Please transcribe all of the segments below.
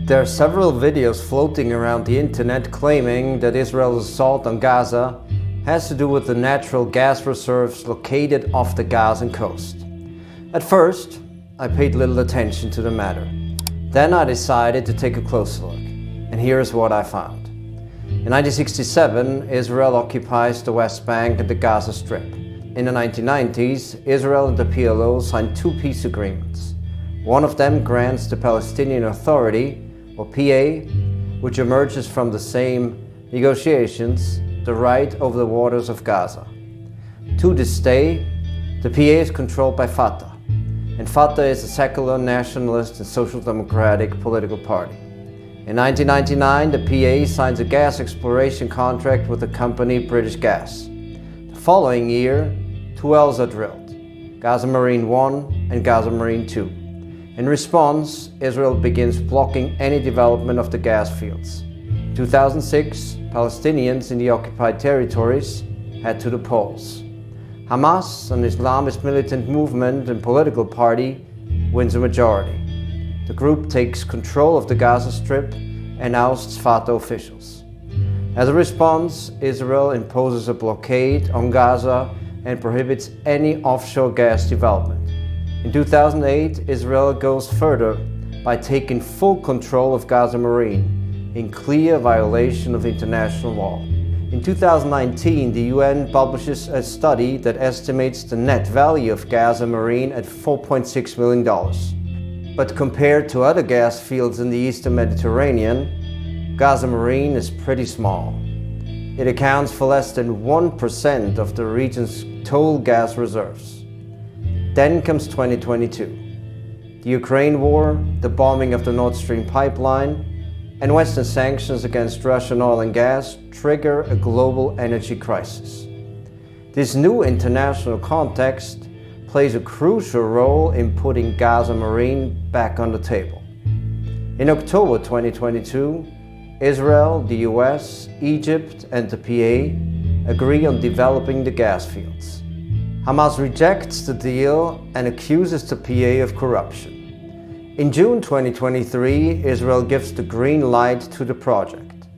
There are several videos floating around the internet claiming that Israel's assault on Gaza has to do with the natural gas reserves located off the Gazan coast. At first, I paid little attention to the matter. Then I decided to take a closer look, and here's what I found. In 1967, Israel occupies the West Bank and the Gaza Strip. In the 1990s, Israel and the PLO signed two peace agreements. One of them grants the Palestinian Authority, or PA, which emerges from the same negotiations, the right over the waters of Gaza. To this day, the PA is controlled by Fatah, and Fatah is a secular, nationalist and social democratic political party. In 1999, the PA signs a gas exploration contract with the company British Gas. The following year, two wells are drilled, Gaza Marine 1 and Gaza Marine 2. In response, Israel begins blocking any development of the gas fields. In 2006, Palestinians in the occupied territories head to the polls. Hamas, an Islamist militant movement and political party, wins a majority. The group takes control of the Gaza Strip and ousts Fatah officials. As a response, Israel imposes a blockade on Gaza and prohibits any offshore gas development. In 2008, Israel goes further by taking full control of Gaza Marine, in clear violation of international law. In 2019, the UN publishes a study that estimates the net value of Gaza Marine at $4.6 million. But compared to other gas fields in the Eastern Mediterranean, Gaza Marine is pretty small. It accounts for less than 1% of the region's total gas reserves. Then comes 2022. The Ukraine war, the bombing of the Nord Stream pipeline, and Western sanctions against Russian oil and gas trigger a global energy crisis. This new international context plays a crucial role in putting Gaza Marine back on the table. In October 2022, Israel, the US, Egypt, and the PA agree on developing the gas fields. Hamas rejects the deal and accuses the PA of corruption. In June 2023, Israel gives the green light to the project.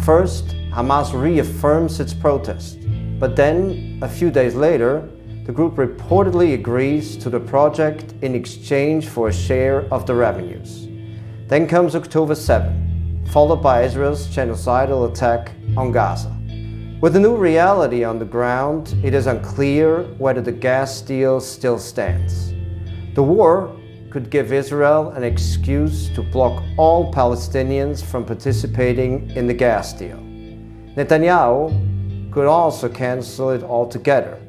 First, Hamas reaffirms its protest, but then, a few days later, the group reportedly agrees to the project in exchange for a share of the revenues. Then comes October 7, followed by Israel's genocidal attack on Gaza. With the new reality on the ground, it is unclear whether the gas deal still stands. The war could give Israel an excuse to block all Palestinians from participating in the gas deal. Netanyahu could also cancel it altogether,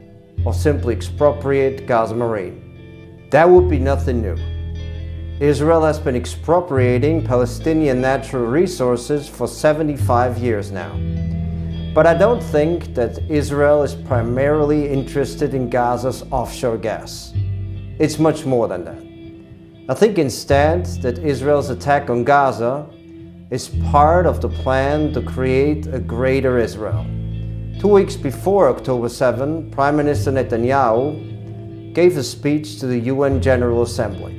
or simply expropriate Gaza Marine. That would be nothing new. Israel has been expropriating Palestinian natural resources for 75 years now. But I don't think that Israel is primarily interested in Gaza's offshore gas. It's much more than that. I think instead that Israel's attack on Gaza is part of the plan to create a greater Israel. 2 weeks before October 7, Prime Minister Netanyahu gave a speech to the UN General Assembly.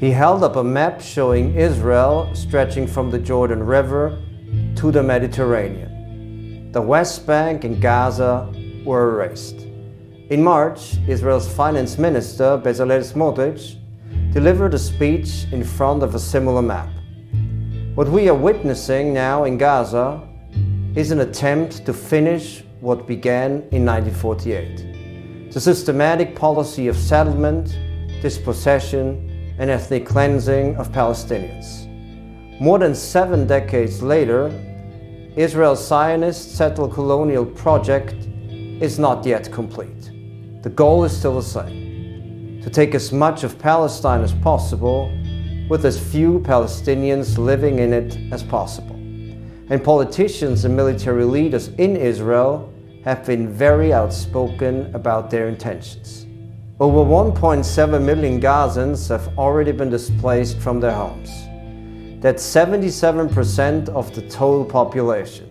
He held up a map showing Israel stretching from the Jordan River to the Mediterranean. The West Bank and Gaza were erased. In March, Israel's finance minister, Bezalel Smotrich, delivered a speech in front of a similar map. What we are witnessing now in Gaza is an attempt to finish what began in 1948. The systematic policy of settlement, dispossession, and ethnic cleansing of Palestinians. More than 7 decades later, Israel's Zionist settler colonial project is not yet complete. The goal is still the same: to take as much of Palestine as possible with as few Palestinians living in it as possible. And politicians and military leaders in Israel have been very outspoken about their intentions. Over 1.7 million Gazans have already been displaced from their homes. That's 77% of the total population.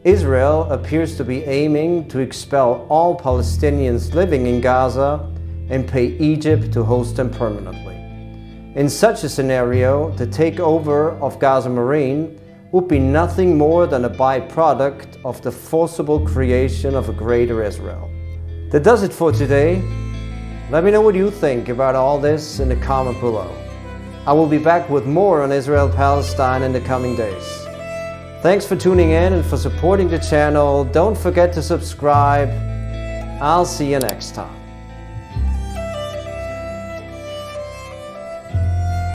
Israel appears to be aiming to expel all Palestinians living in Gaza and pay Egypt to host them permanently. In such a scenario, the takeover of Gaza Marine would be nothing more than a byproduct of the forcible creation of a greater Israel. That does it for today. Let me know what you think about all this in the comment below. I will be back with more on Israel-Palestine in the coming days. Thanks for tuning in and for supporting the channel. Don't forget to subscribe. I'll see you next time.